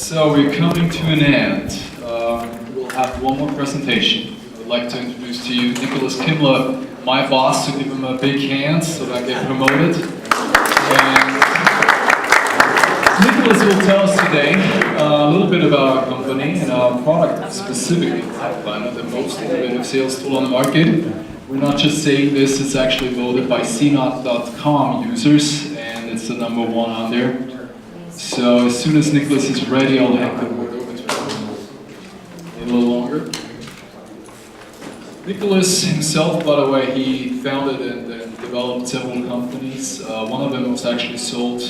So we're coming to an end. We'll have one more presentation. I would like to introduce to you Nikolaus Kimla, my boss, to give him a big hand so that I get promoted. And Nikolaus will tell us today a little bit about our company and our product, specifically Pipeline, the most innovative sales tool on the market. We're not just saying this, it's actually voted by CNOT.com users, and it's the #1 on there. So as soon as Nikolaus is ready, I'll hand the word over to him. A little longer. Nikolaus himself, by the way, he founded and developed several companies. One of them was actually sold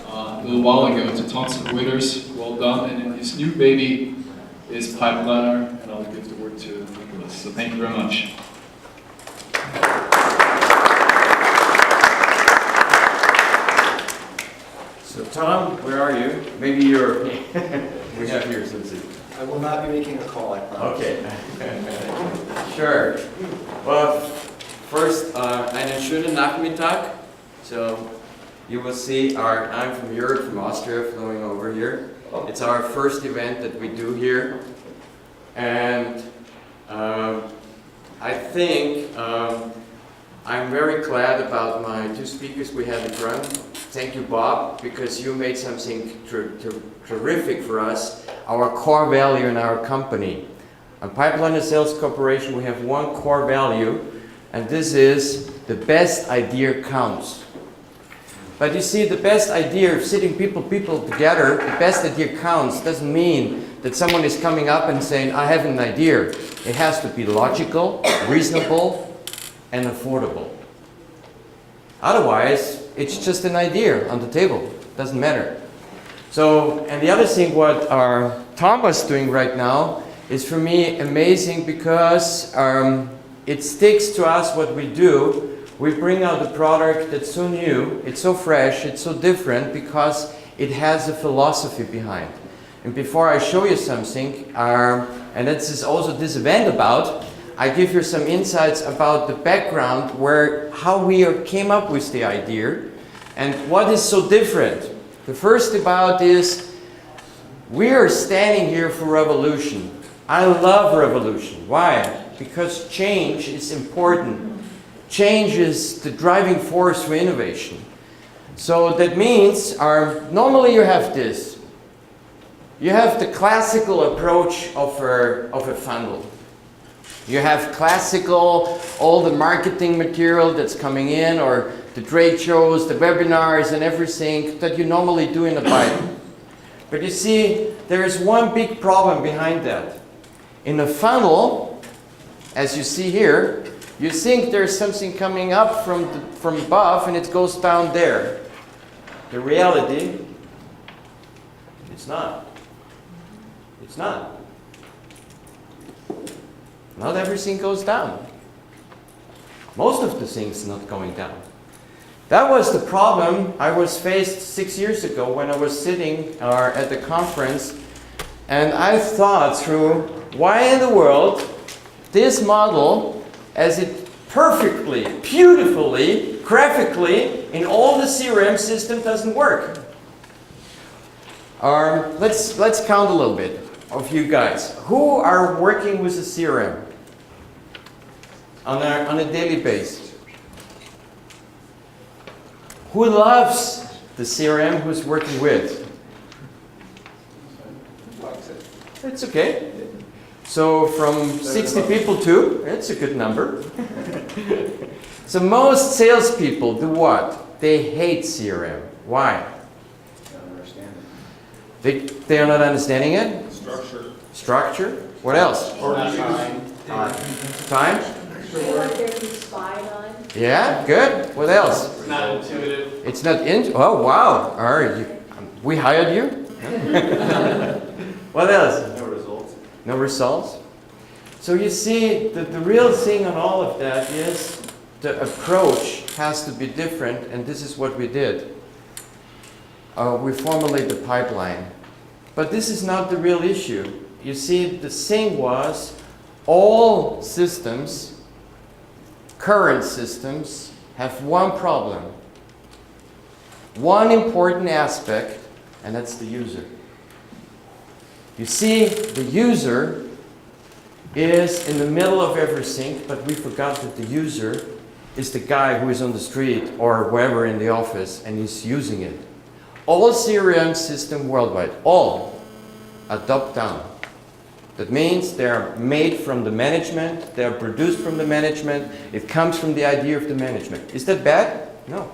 a little while ago to Thomson Reuters. Well done. And his new baby is Pipeliner, and I'll give the word to Nikolaus. So thank you very much. So Tom, where are you? Maybe you're, we have here since it. I will not be making a call, I promise. Okay. Sure. Well, first, einen schönen Nachmittag. So you will see I'm from Europe, from Austria, flowing over here. It's our first event that we do here. And I think I'm very glad about my two speakers we had in front. Thank you, Bob, because you made something terrific for us, our core value in our company. On Pipeline Sales Corporation, we have one core value, and this is the best idea counts. But you see, the best idea of sitting people together, the best idea counts, doesn't mean that someone is coming up and saying, I have an idea. It has to be logical, reasonable, and affordable. Otherwise, it's just an idea on the table. Doesn't matter. So, and the other thing what Tom was doing right now is for me amazing because it sticks to us what we do. We bring out a product that's so new, it's so fresh, it's so different because it has a philosophy behind. And before I show you something, and this is also this event about, I give you some insights about the background how we came up with the idea and what is so different. The first about is we are standing here for revolution. I love revolution. Why? Because change is important. Change is the driving force for innovation. So that means normally you have this. You have the classical approach of a funnel. You have classical, all the marketing material that's coming in, or the trade shows, the webinars, and everything that you normally do in a Bible. But you see, there is one big problem behind that. In a funnel, as you see here, you think there's something coming up from above, and it goes down there. The reality, it's not. It's not. Not everything goes down. Most of the things not going down. That was the problem I was faced 6 years ago when I was sitting at the conference, and I thought through why in the world this model, as it perfectly, beautifully, graphically in all the CRM system doesn't work. Let's count a little bit of you guys. Who are working with a CRM on a daily basis? Who loves the CRM who's working with? It's okay. So from 60 people to, that's a good number. So most salespeople do what? They hate CRM. Why? They are not understanding it? Structure. What else? Time? Yeah, good. What else? It's not intuitive. It's not oh, wow. All right. We hired you? What else? No results. No results? So you see, the real thing on all of that is the approach has to be different, and this is what we did. We formulate the pipeline. But this is not the real issue. You see, the thing was, all systems, current systems, have one problem. One important aspect, and that's the user. You see, the user is in the middle of everything, but we forgot that the user is the guy who is on the street or wherever in the office and is using it. All CRM systems worldwide, all are top-down. That means they are made from the management, they are produced from the management, it comes from the idea of the management. Is that bad? No,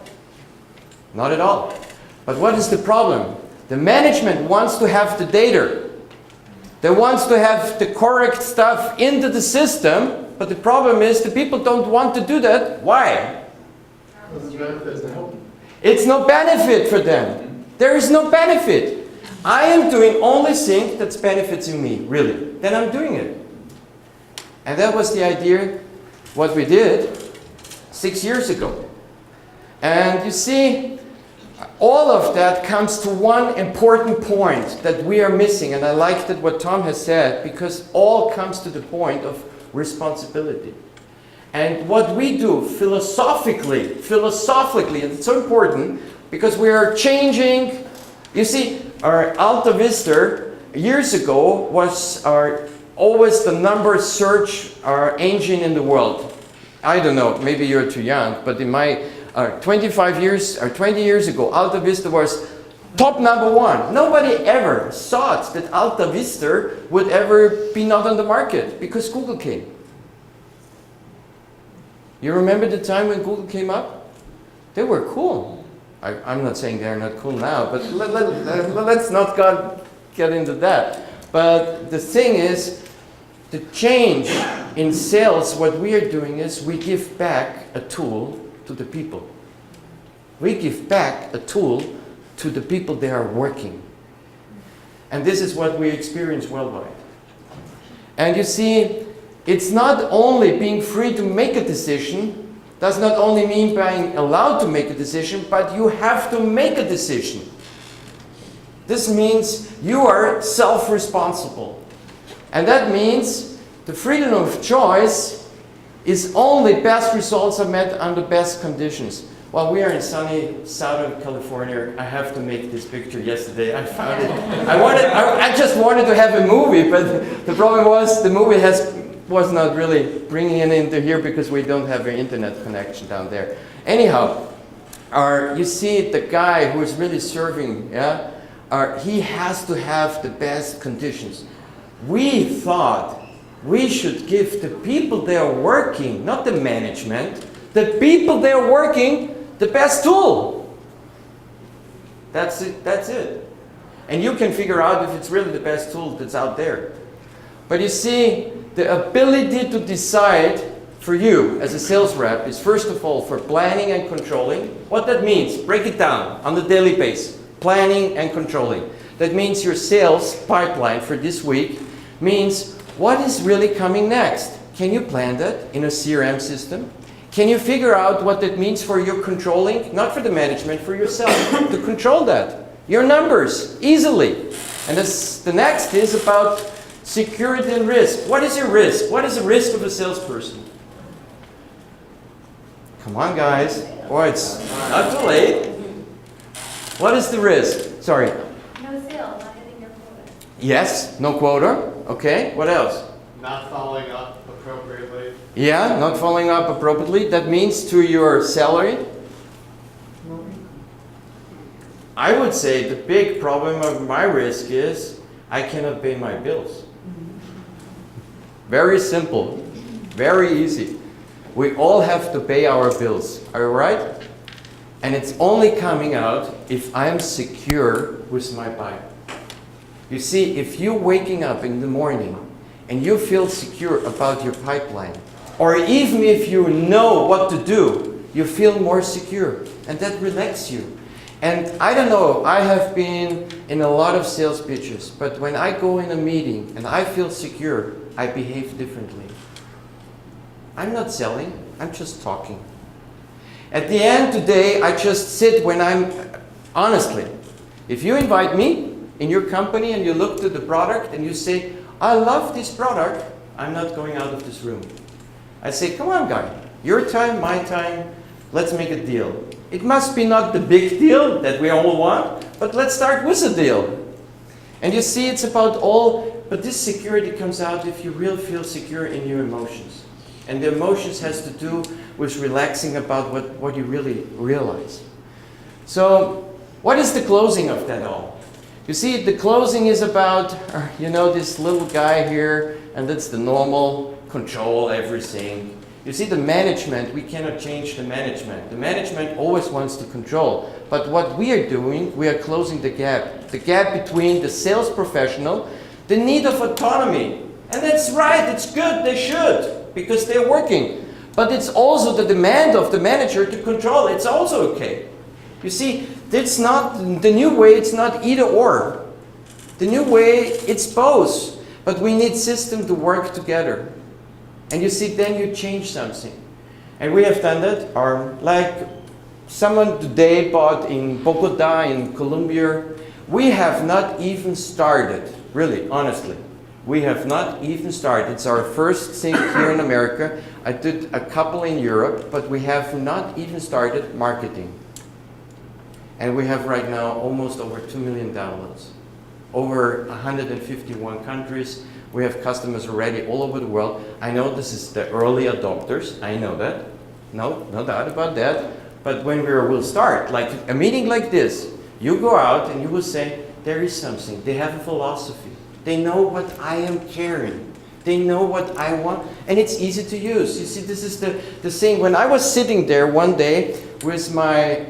not at all. But what is the problem? The management wants to have the data. They want to have the correct stuff into the system, but the problem is the people don't want to do that. Why? It's no benefit for them. There is no benefit. I am doing only thing that's benefiting me, really. Then I'm doing it. And that was the idea, what we did 6 years ago. And you see, all of that comes to one important point that we are missing. And I liked it what Tom has said, because all comes to the point of responsibility. And what we do philosophically, and it's so important, because we are changing. You see, our Alta Vista years ago was always the number search engine in the world. I don't know, maybe you're too young, but in my 25 years or 20 years ago, Alta Vista was top #1. Nobody ever thought that Alta Vista would ever be not on the market because Google came. You remember the time when Google came up? They were cool. I'm not saying they're not cool now, but let's not get into that. But the thing is, the change in sales, what we are doing is we give back a tool to the people. We give back a tool to the people that are working. And this is what we experience worldwide. And you see, it's not only being free to make a decision, does not only mean being allowed to make a decision, but you have to make a decision. This means you are self-responsible. And that means the freedom of choice is only best results are met under best conditions. While we are in sunny Southern California, I have to make this picture yesterday. I found it. I just wanted to have a movie, but the problem was the movie was not really bringing it into here because we don't have an internet connection down there. Anyhow, you see the guy who is really serving, he has to have the best conditions. We thought we should give the people that are working, not the management, the people that are working, the best tool. That's it. And you can figure out if it's really the best tool that's out there. But you see, the ability to decide for you as a sales rep is first of all for planning and controlling. What that means, break it down on the daily basis. Planning and controlling. That means your sales pipeline for this week means what is really coming next. Can you plan that in a CRM system? Can you figure out what that means for your controlling? Not for the management, for yourself. To control that. Your numbers, easily. And the next is about security and risk. What is your risk? What is the risk of a salesperson? Come on, guys. Boy, it's not too late. What is the risk? Sorry. No sales, not hitting your quota. Yes, no quota. Okay, what else? Not following up appropriately. Yeah, not following up appropriately. That means to your salary. I would say the big problem of my risk is I cannot pay my bills. Very simple, very easy. We all have to pay our bills, are you right? And it's only coming out if I'm secure with my buyer. You see, if you're waking up in the morning and you feel secure about your pipeline, or even if you know what to do, you feel more secure, and that relaxes you. And I don't know, I have been in a lot of sales pitches, but when I go in a meeting and I feel secure, I behave differently. I'm not selling, I'm just talking. At the end today, I just sit when honestly, if you invite me in your company and you look to the product and you say, I love this product, I'm not going out of this room. I say, come on guy, your time, my time, let's make a deal. It must be not the big deal that we all want, but let's start with a deal. And you see it's about all, but this security comes out if you really feel secure in your emotions. And the emotions has to do with relaxing about what you really realize. So what is the closing of that all? You see, the closing is about, this little guy here, and that's the normal, control everything. You see, the management, we cannot change the management. The management always wants to control. But what we are doing, we are closing the gap. The gap between the sales professional, the need of autonomy. And that's right, it's good, they should, because they're working. But it's also the demand of the manager to control. It's also okay. You see, it's not the new way, it's not either or. The new way, it's both. But we need system to work together. And you see, then you change something. And we have done that. Or like someone today bought in Bogota, in Colombia. We have not even started, really, honestly. We have not even started. It's our first thing here in America. I did a couple in Europe, but we have not even started marketing. And we have right now almost over 2 million downloads. Over 151 countries. We have customers already all over the world. I know this is the early adopters. I know that. No doubt about that. But when we'll start, like a meeting like this, you go out and you will say, there is something. They have a philosophy. They know what I am carrying. They know what I want. And it's easy to use. You see, this is the thing. When I was sitting there one day with my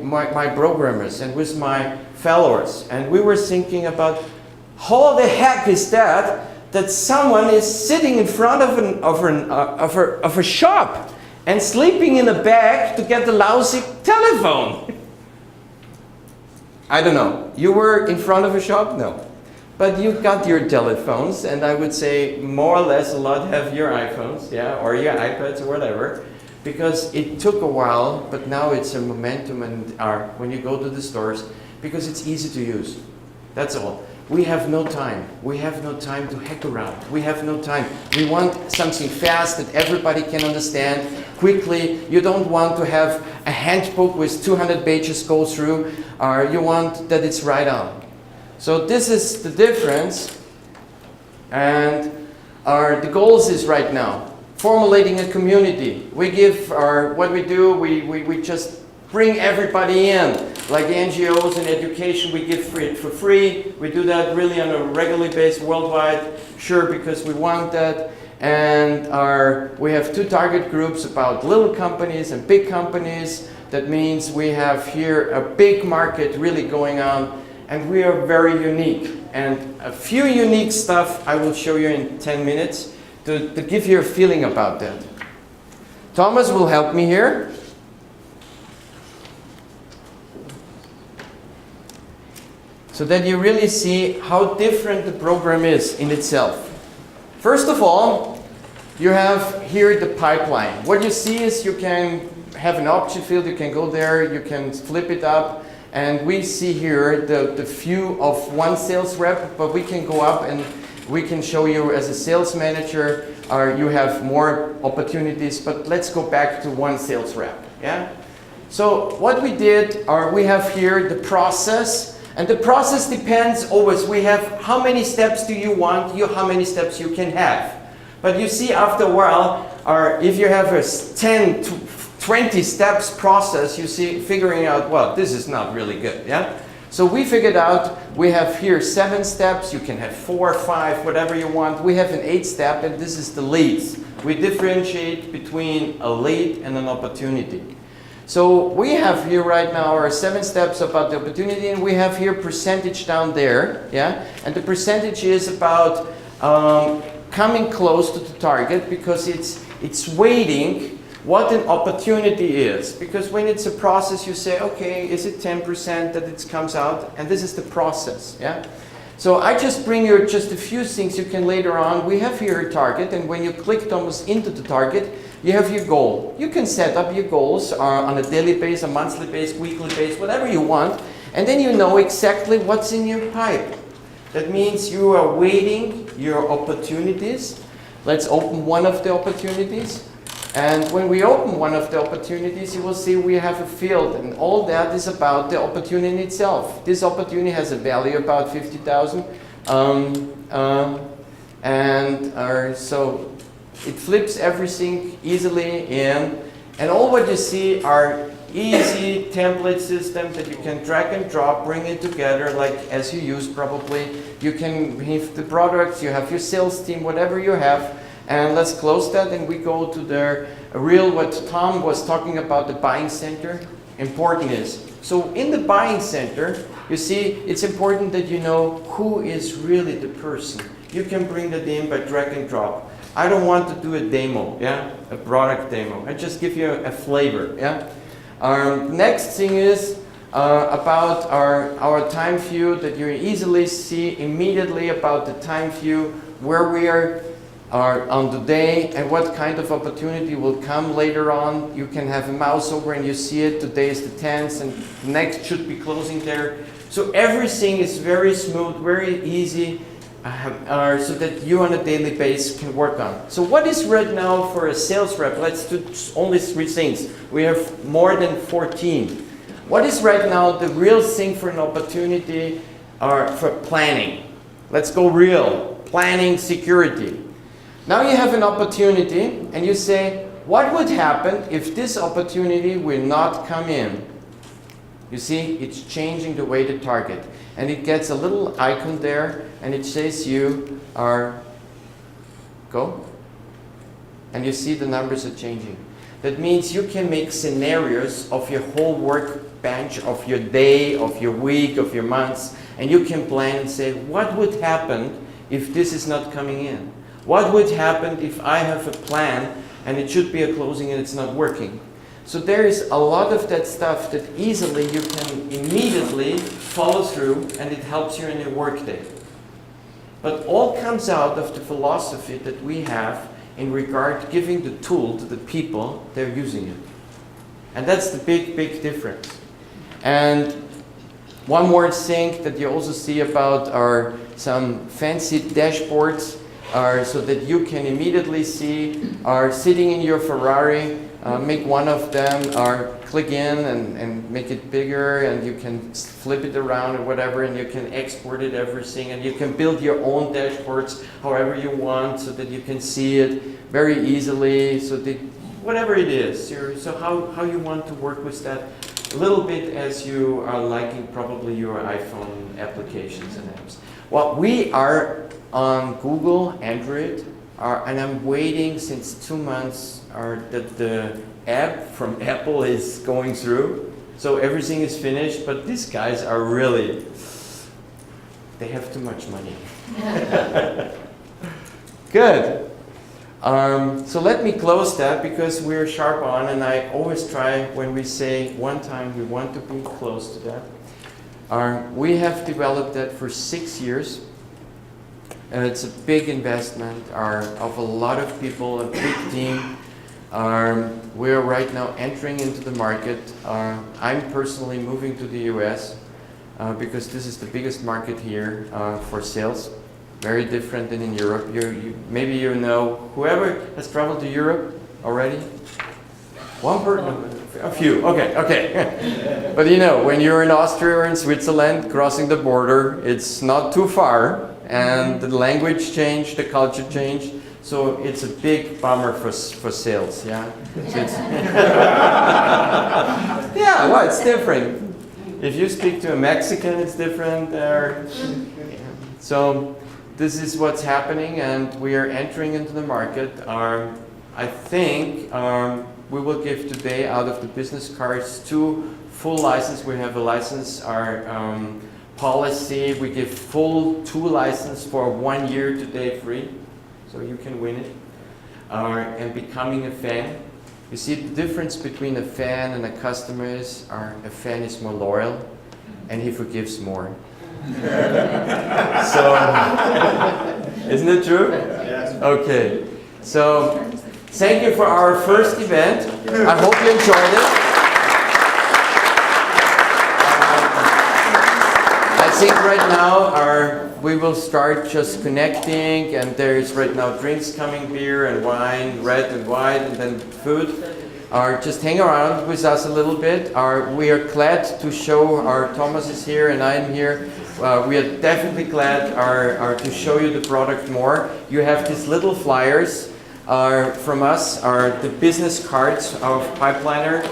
programmers and with my fellows, and we were thinking about how the heck is that someone is sitting in front of a shop and sleeping in a bag to get the lousy telephone. I don't know. You were in front of a shop? No. But you got your telephones, and I would say more or less a lot have your iPhones, yeah, or your iPads or whatever, because it took a while, but now it's a momentum and when you go to the stores, because it's easy to use. That's all. We have no time. We have no time to hack around. We have no time. We want something fast that everybody can understand quickly. You don't want to have a handbook with 200 pages go through. You want that it's right on. So this is the difference. And the goals is right now. Formulating a community. We give what we do, we just bring everybody in. Like NGOs and education, we give it for free. We do that really on a regular basis worldwide, sure, because we want that. And we have 2 target groups about little companies and big companies. That means we have here a big market really going on, and we are very unique. And a few unique stuff I will show you in 10 minutes to give you a feeling about that. Thomas will help me here. So that you really see how different the program is in itself. First of all, you have here the pipeline. What you see is you can have an option field, you can go there, you can flip it up, and we see here the view of one sales rep, but we can go up and we can show you as a sales manager, you have more opportunities, but let's go back to one sales rep. Yeah? So what we did, we have here the process. And the process depends always. We have how many steps do you want, how many steps you can have. But you see after a while, if you have a 10 to 20 steps process, you see figuring out, well, this is not really good. Yeah. So we figured out we have here 7 steps. You can have 4, 5, whatever you want. We have an 8 step, and this is the leads. We differentiate between a lead and an opportunity. So we have here right now our 7 steps about the opportunity, and we have here percentage down there, yeah. And the percentage is about coming close to the target, because it's weighting what an opportunity is. Because when it's a process, you say, okay, is it 10% that it comes out? And this is the process, yeah. So I just bring you just a few things you can later on. We have here a target, and when you click almost into the target, you have your goal. You can set up your goals on a daily basis, a monthly basis, weekly basis, whatever you want. And then you know exactly what's in your pipe. That means you are waiting your opportunities. Let's open one of the opportunities. And when we open one of the opportunities, you will see we have a field. And all that is about the opportunity itself. This opportunity has a value about 50,000. So it flips everything easily in, and all what you see are easy template systems that you can drag and drop, bring it together like as you use probably. You can have the products, you have your sales team, whatever you have. And let's close that and we go to the real, what Tom was talking about, the buying center. Important is, so in the buying center, you see, it's important that you know who is really the person. You can bring that in by drag and drop. I don't want to do a demo, yeah, a product demo. I just give you a flavor, yeah. Next thing is about our time view, that you easily see immediately about the time view, where we are on the day and what kind of opportunity will come later on. You can have a mouse over and you see it. Today is the 10th and the next should be closing there. So everything is very smooth, very easy, so that you on a daily basis can work on. So what is right now for a sales rep? Let's do only 3 things. We have more than 14. What is right now the real thing for an opportunity for planning? Let's go real. Planning, security. Now you have an opportunity and you say, what would happen if this opportunity will not come in? You see, it's changing the way to target. And it gets a little icon there and it says you are, go. And you see the numbers are changing. That means you can make scenarios of your whole workbench, of your day, of your week, of your months, and you can plan and say, what would happen if this is not coming in? What would happen if I have a plan and it should be a closing and it's not working? So there is a lot of that stuff that easily you can immediately follow through and it helps you in your workday. But all comes out of the philosophy that we have in regard to giving the tool to the people they're using it. And that's the big, big difference. And one more thing that you also see about are some fancy dashboards so that you can immediately see sitting in your Ferrari, make one of them, click in and make it bigger, and you can flip it around or whatever, and you can export it, everything, and you can build your own dashboards however you want so that you can see it very easily, so that whatever it is, so how you want to work with that, a little bit as you are liking probably your iPhone applications and apps. Well, we are on Google, Android, and I'm waiting since 2 months that the app from Apple is going through. So everything is finished, but these guys are really, they have too much money. Good. So let me close that because we're sharp on, and I always try when we say one time we want to be close to that. We have developed that for 6 years. It's a big investment of a lot of people, a big team. We're right now entering into the market. I'm personally moving to the US because this is the biggest market here for sales. Very different than in Europe. Maybe you know, whoever has traveled to Europe already? One person? A few, okay. But you know, when you're in Austria or in Switzerland, crossing the border, it's not too far. And the language changed, the culture changed, so it's a big bummer for sales, yeah? So yeah, well, it's different. If you speak to a Mexican, it's different. So this is what's happening, and we are entering into the market. I think we will give today out of the business cards 2 full license. We have a license, policy, we give full 2 license for 1 year today free, so you can win it. And becoming a fan. You see the difference between a fan and a customer is a fan is more loyal and he forgives more. So, isn't it true? Yes. Okay, so thank you for our first event. I hope you enjoyed it. I think right now we will start just connecting, and there is right now drinks coming, beer and wine, red and white, and then food. Just hang around with us a little bit. We are glad to show Thomas is here and I'm here We are definitely glad to show you the product more. You have these little flyers from us, are the business cards of Pipeliner.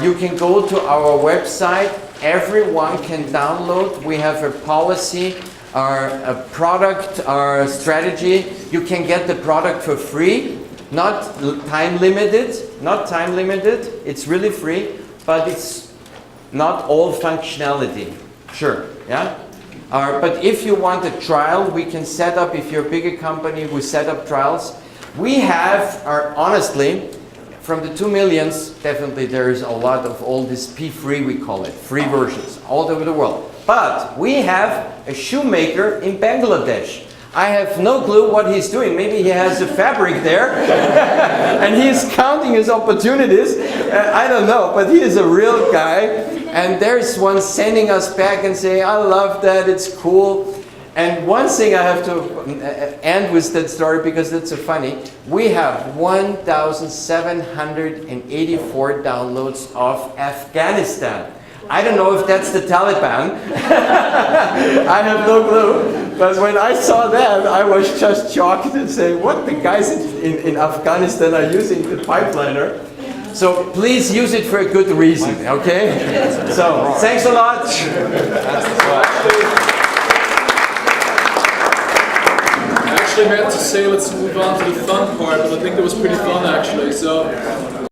You can go to our website. Everyone can download. We have a policy, a product, our strategy. You can get the product for free, not time limited. Not time limited. It's really free, but it's not all functionality. Sure, yeah. But if you want a trial, we can set up. If you're a bigger company, we set up trials. We have, honestly, from the 2 millions, definitely there is a lot of all this P-free, we call it, free versions, all over the world. But we have a shoemaker in Bangladesh. I have no clue what he's doing. Maybe he has a fabric there, and he's counting his opportunities. I don't know, but he is a real guy. And there's one sending us back and saying, I love that, it's cool. And one thing I have to end with that story because it's so funny. We have 1,784 downloads of Afghanistan. I don't know if that's the Taliban. I have no clue. But when I saw that, I was just shocked and saying, what, the guys in Afghanistan are using the Pipeliner? So please use it for a good reason, okay? So, thanks a lot. I actually meant to say let's move on to the fun part, but I think that was pretty fun actually. So